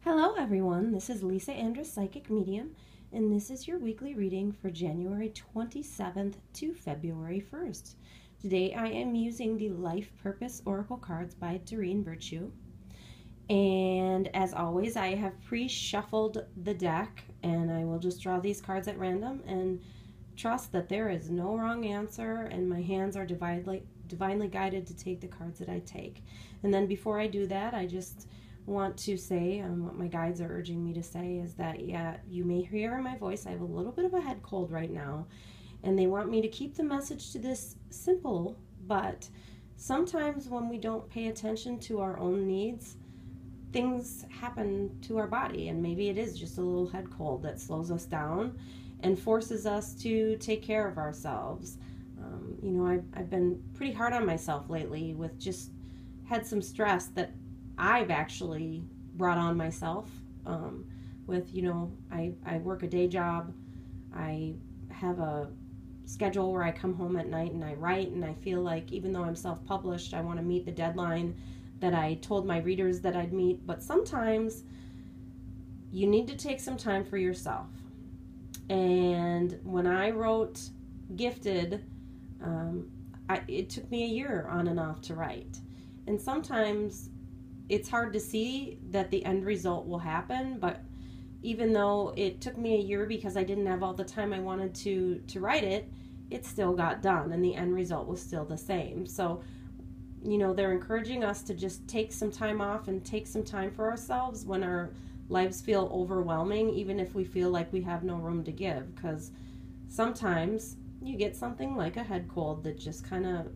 Hello everyone, this is Lisa Andrus, Psychic Medium, and this is your weekly reading for January 27th to February 1st. Today I am using the Life Purpose Oracle cards by Doreen Virtue. And as always, I have pre-shuffled the deck, and I will just draw these cards at random and trust that there is no wrong answer, and my hands are divinely guided to take the cards that I take. And then before I do that, I just want to say what my guides are urging me to say is that, yeah, you may hear in my voice I have a little bit of a head cold right now, and they want me to keep the message to this simple, but sometimes when we don't pay attention to our own needs, things happen to our body, and maybe it is just a little head cold that slows us down and forces us to take care of ourselves. I've been pretty hard on myself lately with just had some stress that I've actually brought on myself I work a day job. I have a schedule where I come home at night and I write, and I feel like even though I'm self-published, I want to meet the deadline that I told my readers that I'd meet. But sometimes you need to take some time for yourself. And when I wrote Gifted, it took me a year on and off to write. And sometimes it's hard to see that the end result will happen, but even though it took me a year because I didn't have all the time I wanted to write it, it still got done, and the end result was still the same. So, they're encouraging us to just take some time off and take some time for ourselves when our lives feel overwhelming, even if we feel like we have no room to give, because sometimes you get something like a head cold that just kind of,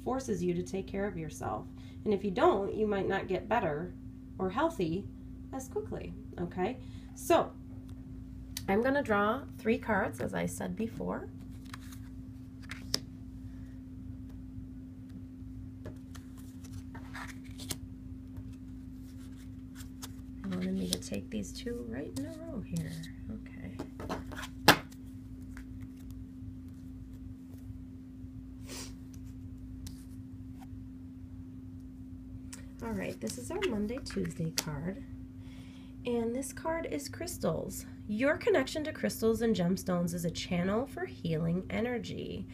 forces you to take care of yourself. And if you don't, you might not get better or healthy as quickly, okay? So, I'm going to draw 3 cards, as I said before. I wanted me to take these 2 right in a row here. Okay. All right, this is our Monday, Tuesday card. And this card is crystals. Your connection to crystals and gemstones is a channel for healing energy.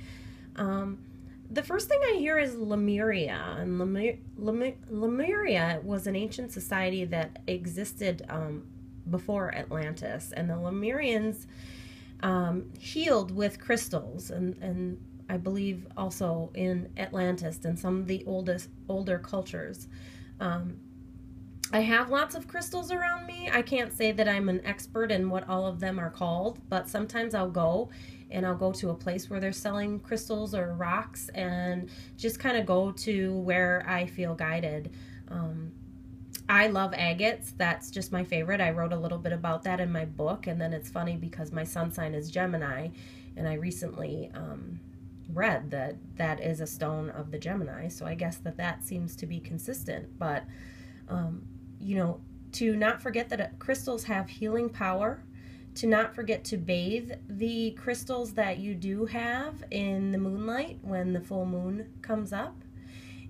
The first thing I hear is Lemuria. And Lemuria was an ancient society that existed before Atlantis. And the Lemurians healed with crystals, and I believe also in Atlantis and some of the older cultures. I have lots of crystals around me. I can't say that I'm an expert in what all of them are called, but sometimes I'll go to a place where they're selling crystals or rocks and just kind of go to where I feel guided. I love agates. That's just my favorite. I wrote a little bit about that in my book, and then it's funny because my sun sign is Gemini, and I recently read that is a stone of the Gemini, so I guess that seems to be consistent. But to not forget that crystals have healing power, to not forget to bathe the crystals that you do have in the moonlight when the full moon comes up,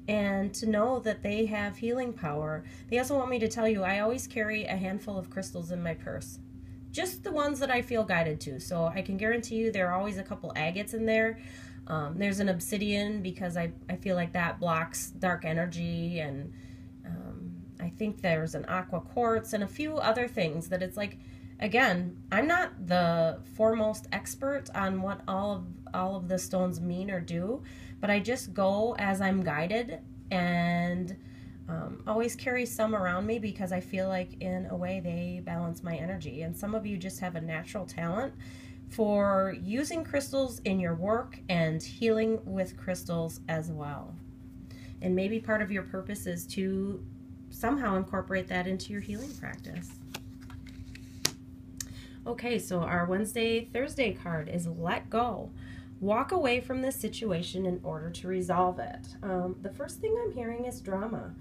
and to know that they have healing power. They also want me to tell you I always carry a handful of crystals in my purse, just the ones that I feel guided to. So I can guarantee you there are always a couple agates in there. There's an obsidian because I feel like that blocks dark energy, and I think there's an aqua quartz and a few other things that it's like, again, I'm not the foremost expert on what all of the stones mean or do, but I just go as I'm guided, and always carry some around me because I feel like in a way they balance my energy. And some of you just have a natural talent for using crystals in your work and healing with crystals as well. And maybe part of your purpose is to somehow incorporate that into your healing practice. Okay, so our Wednesday, Thursday card is Let Go. Walk away from this situation in order to resolve it. The first thing I'm hearing is drama.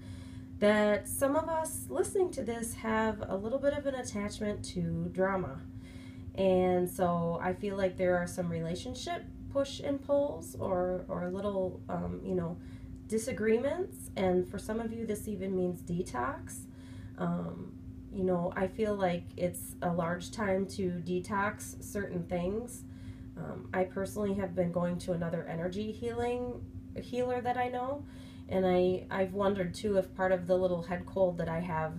That some of us listening to this have a little bit of an attachment to drama. And so I feel like there are some relationship push and pulls or little, disagreements. And for some of you, this even means detox. You know, I feel like it's a large time to detox certain things. I personally have been going to another energy healer that I know, and I've wondered too if part of the little head cold that I have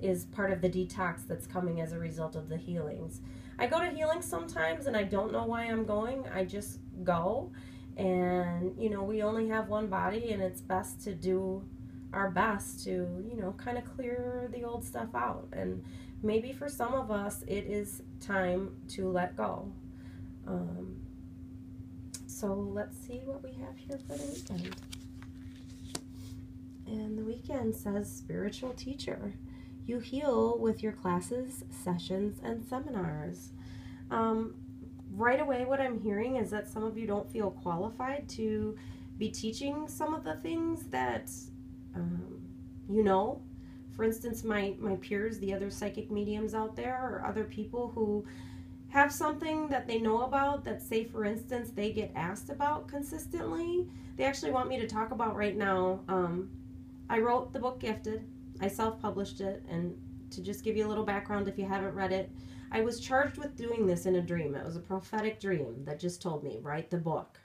is part of the detox that's coming as a result of the healings. I go to healings sometimes and I don't know why I'm going. I just go, and you know, we only have one body, and it's best to do our best to, you know, kind of clear the old stuff out. And maybe for some of us, it is time to let go. Um, so let's see what we have here for the weekend. And the weekend says spiritual teacher. You heal with your classes, sessions, and seminars. Um, right away, what I'm hearing is that some of you don't feel qualified to be teaching some of the things that you know. For instance, my peers, the other psychic mediums out there, or other people who have something that they know about that, say, for instance, they get asked about consistently. They actually want me to talk about right now. I wrote the book Gifted. I self-published it, and to just give you a little background if you haven't read it, I was charged with doing this in a dream. It was a prophetic dream that just told me, write the book.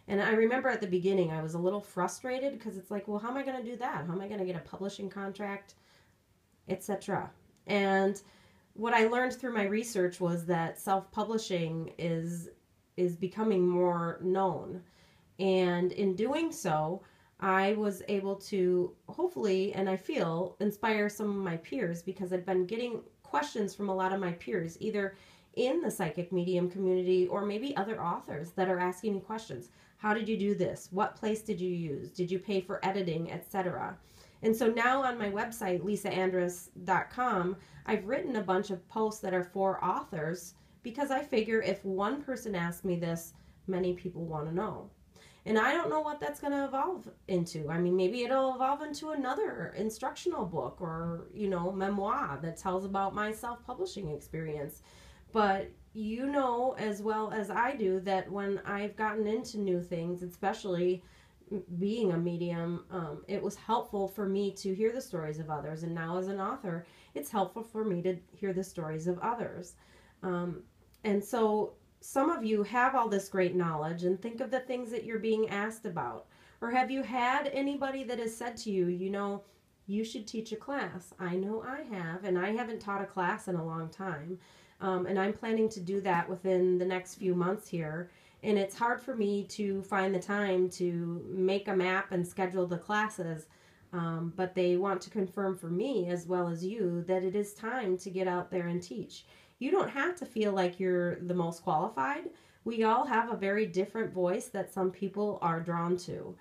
And I remember at the beginning I was a little frustrated because it's like, well, how am I going to do that? How am I going to get a publishing contract, etc.? And what I learned through my research was that self-publishing is becoming more known. And in doing so, I was able to hopefully, and I feel, inspire some of my peers, because I've been getting questions from a lot of my peers, either in the psychic medium community or maybe other authors that are asking me questions. How did you do this? What place did you use? Did you pay for editing, etc.? And so now on my website, lisaandrus.com, I've written a bunch of posts that are for authors, because I figure if one person asks me this, many people want to know. And I don't know what that's going to evolve into. I mean, maybe it'll evolve into another instructional book or, you know, memoir that tells about my self-publishing experience. But you know as well as I do that when I've gotten into new things, especially being a medium, it was helpful for me to hear the stories of others. And now as an author, it's helpful for me to hear the stories of others. And so some of you have all this great knowledge, and think of the things that you're being asked about. Or have you had anybody that has said to you, you know, you should teach a class? I know I have, and I haven't taught a class in a long time. And I'm planning to do that within the next few months here. And it's hard for me to find the time to make a map and schedule the classes. But they want to confirm for me as well as you that it is time to get out there and teach. You don't have to feel like you're the most qualified. We all have a very different voice that some people are drawn to.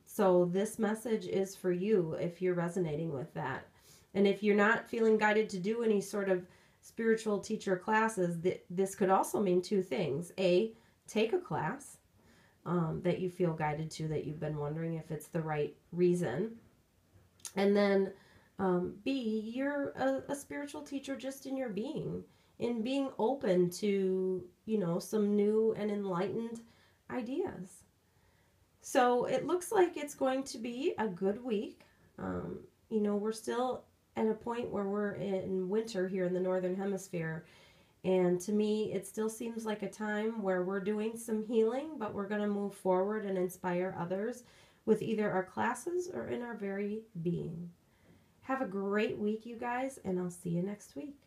So this message is for you if you're resonating with that. And if you're not feeling guided to do any sort of spiritual teacher classes, this could also mean two things. A, take a class that you feel guided to, that you've been wondering if it's the right reason. And then B, you're a spiritual teacher just in your being, in being open to, you know, some new and enlightened ideas. So it looks like it's going to be a good week. You know, we're still at a point where we're in winter here in the Northern Hemisphere. And to me, it still seems like a time where we're doing some healing, but we're going to move forward and inspire others with either our classes or in our very being. Have a great week, you guys, and I'll see you next week.